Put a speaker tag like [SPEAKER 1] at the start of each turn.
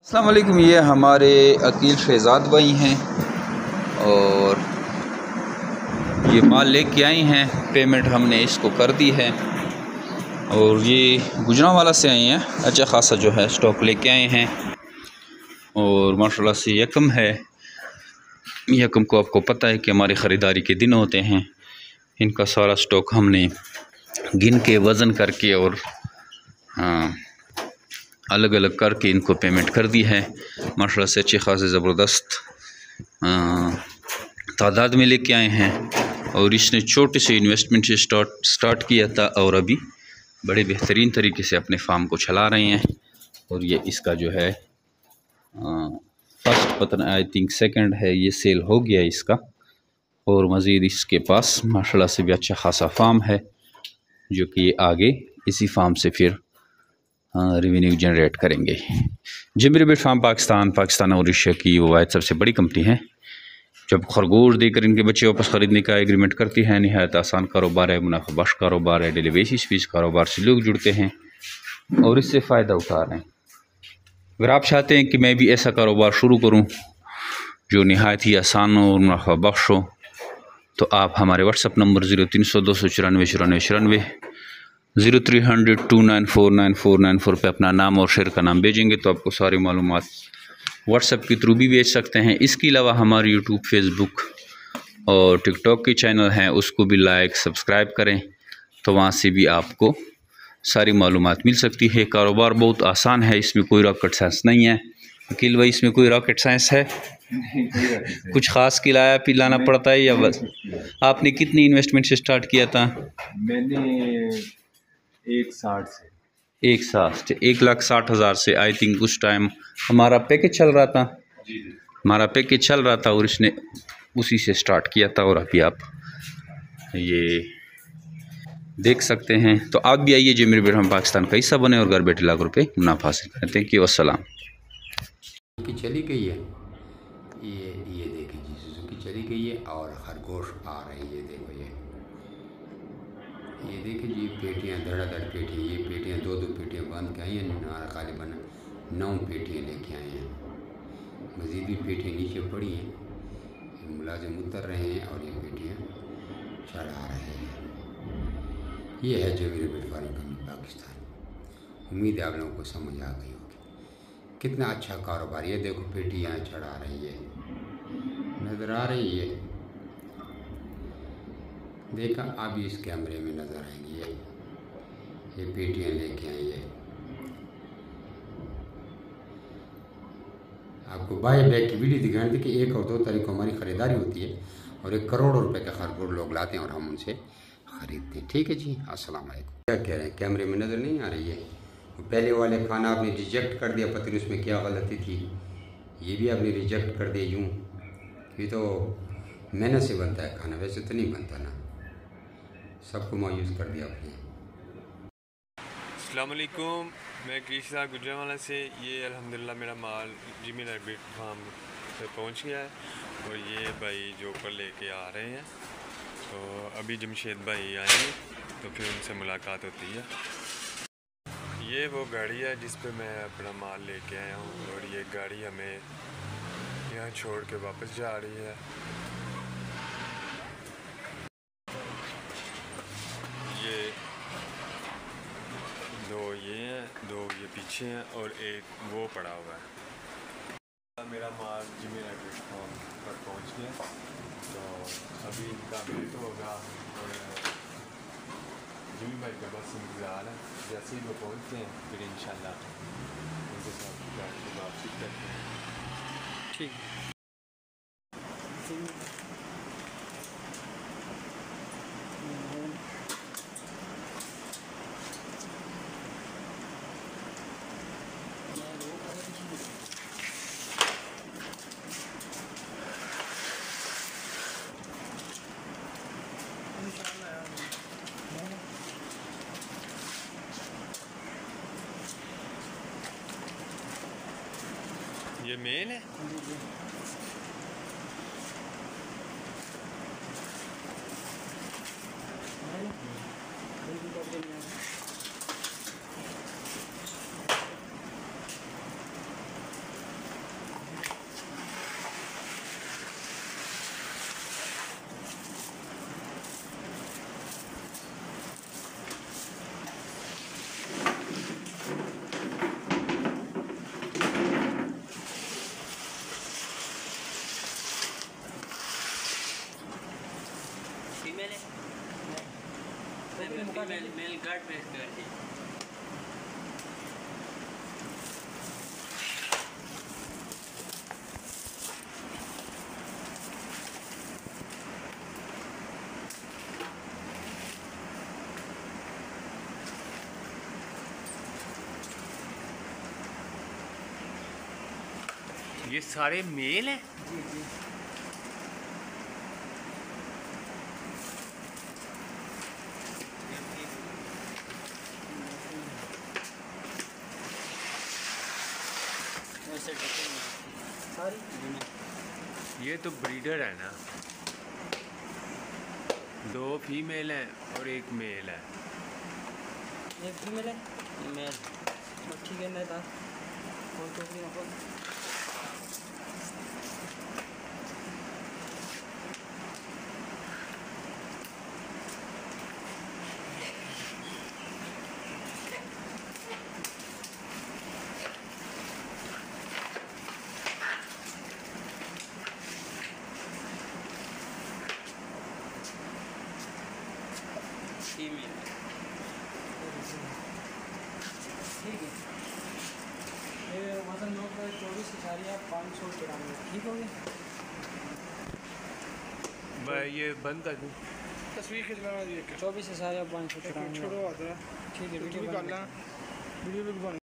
[SPEAKER 1] अस्सलाम वालेकुम। ये हमारे अकील शहज़ाद भाई हैं और ये माल लेके आए हैं। पेमेंट हमने इसको कर दी है और ये गुजरांवाला से आए हैं। अच्छा खासा जो है स्टॉक लेके आए हैं और माशाल्लाह से यकम है। यकम को आपको पता है कि हमारी ख़रीदारी के दिन होते हैं। इनका सारा स्टॉक हमने गिन के वज़न करके और अलग अलग करके इनको पेमेंट कर दी है। माशाल्लाह से अच्छी खासी ज़बरदस्त तादाद में लेके आए हैं और इसने छोटे से इन्वेस्टमेंट से स्टार्ट किया था और अभी बड़े बेहतरीन तरीके से अपने फार्म को चला रहे हैं। और ये इसका जो है फर्स्ट पता नहीं आई थिंक सेकंड है, ये सेल हो गया इसका। और मज़ीद इसके पास माशाल्लाह से भी अच्छा खासा फार्म है जो कि ये आगे इसी फार्म से फिर रेवेन्यू जनरेट करेंगे। जिमरी बिट फार्म पाकिस्तान और एशिया की वो वायद सबसे बड़ी कंपनी है। जब खरगोश देकर इनके बच्चे वापस ख़रीदने का एग्रीमेंट करती है। नहायत आसान कारोबार है, मुनाफा बख्श कारोबार है। डेली बेसिस पे इस कारोबार से लोग जुड़ते हैं और इससे फ़ायदा उठा रहे हैं। अगर आप चाहते हैं कि मैं भी ऐसा कारोबार शुरू करूं जो नहायत ही आसान हो और मुनाफा बख्श हो, तो आप हमारे व्हाट्सअप नंबर 0300 294 94 0300 2949494 पे अपना नाम और शहर का नाम भेजेंगे तो आपको सारी मालूमात व्हाट्सएप के थ्रू भी भेज सकते हैं। इसके अलावा हमारे यूट्यूब, फेसबुक और टिकटॉक के चैनल हैं, उसको भी लाइक सब्सक्राइब करें तो वहाँ से भी आपको सारी मालूमात मिल सकती है। कारोबार बहुत आसान है, इसमें कोई रॉकेट साइंस नहीं है। अकील भाई, इसमें कोई रॉकेट साइंस है? कुछ ख़ास खिलाया पिलाना पड़ता है या बस? आपने कितनी इन्वेस्टमेंट से स्टार्ट किया था?
[SPEAKER 2] मैंने 1,60 से
[SPEAKER 1] 1,60,000 से आई थिंक उस टाइम हमारा पैकेज चल रहा था। हमारा पैकेज चल रहा था और इसने उसी से स्टार्ट किया था और अभी आप ये देख सकते हैं। तो आप भी आइए जिमरी बिट फार्म पाकिस्तान का हिस्सा बने और घर बैठे लाख रुपए मुनाफा हासिल करें। थैंक यू, अस्सलाम।
[SPEAKER 3] की चली गई है, ये देखिए जी, सुजुकी चली गई है और खरगोश आ रहे हैं। ये देखो, ये देखिए जी, पेटियाँ धड़ाधड़ पेटियाँ। ये पेटियाँ दो पेटियाँ बंद के आई हैं, ग़ालिबन 9 पेटियाँ लेके आए हैं। मज़ीद भी पेटियाँ नीचे पड़ी हैं, मुलाजिम उतर रहे हैं और ये पेटियाँ चढ़ा रहे हैं। ये है जिमरी बिट फार्म कंपनी पाकिस्तान। उम्मीद है आप लोगों को समझ आ गई होगी कितना अच्छा कारोबार। ये देखो पेटियाँ चढ़ा रही है, नज़र आ रही है। देखा, अब इस कैमरे में नज़र आएंगी। ये पेटियाँ लेके आई है। आपको बाय बैक की वीडियो दिखाने थी कि 1 और 2 तारीख को हमारी ख़रीदारी होती है और 1 करोड़ रुपए का खरगोश लोग लाते हैं और हम उनसे ख़रीदते हैं। ठीक है जी, अस्सलाम वालेकुम। क्या कह रहे हैं, कैमरे में नज़र नहीं आ रही है? पहले वाले खाना आपने रिजेक्ट कर दिया, पता नहीं उसमें क्या गलती थी। ये भी आपने रिजेक्ट कर दिया यूँ। ये तो मेहनत से बनता है खाना, वैसे तो नहीं बनता ना। सबको मायूस कर दिया आपने।
[SPEAKER 4] अस्सलाम वालेकुम, मैं कृष्णा गुजरांवाला से। ये अल्हम्दुलिल्लाह मेरा माल जिमरी बिट फार्म पे पहुंच गया है और ये भाई जो ऊपर लेके आ रहे हैं। तो अभी जमशेद भाई आएंगे तो फिर उनसे मुलाकात होती है। ये वो गाड़ी है जिस पे मैं अपना माल लेके आया हूँ और ये गाड़ी हमें यहाँ छोड़ के वापस जा रही है। ये 2 ये हैं, 2 ये पीछे हैं और एक वो पड़ा हुआ है। मेरा माल जिमरी बिट फार्म पर पहुँच गया तो अभी इनका वेट होगा और जिमी भाई का बस इंतज़ार है। जैसे ही वो पहुँचते हैं फिर इंशाल्लाह उनके साथ गाड़ी की वापसी करते हैं। ठीक। ये मेल है।
[SPEAKER 5] मेल गार्ड पे कर दी।
[SPEAKER 4] ये सारे मेल हैं?
[SPEAKER 5] जी जी।
[SPEAKER 4] ये तो ब्रीडर है ना, 2 फीमेल हैं और 1 मेल है।
[SPEAKER 5] एक फीमेल है, मेल। ठीक है ना था कौन तो नहीं आपको फीमेल। ठीक है, ये वजन नोट कर 24,594। ठीक हो गया
[SPEAKER 4] भाई ये बंद कर दूँ?
[SPEAKER 5] तस्वीर खिंचवाना 24,594। ठीक है, वीडियो भी बन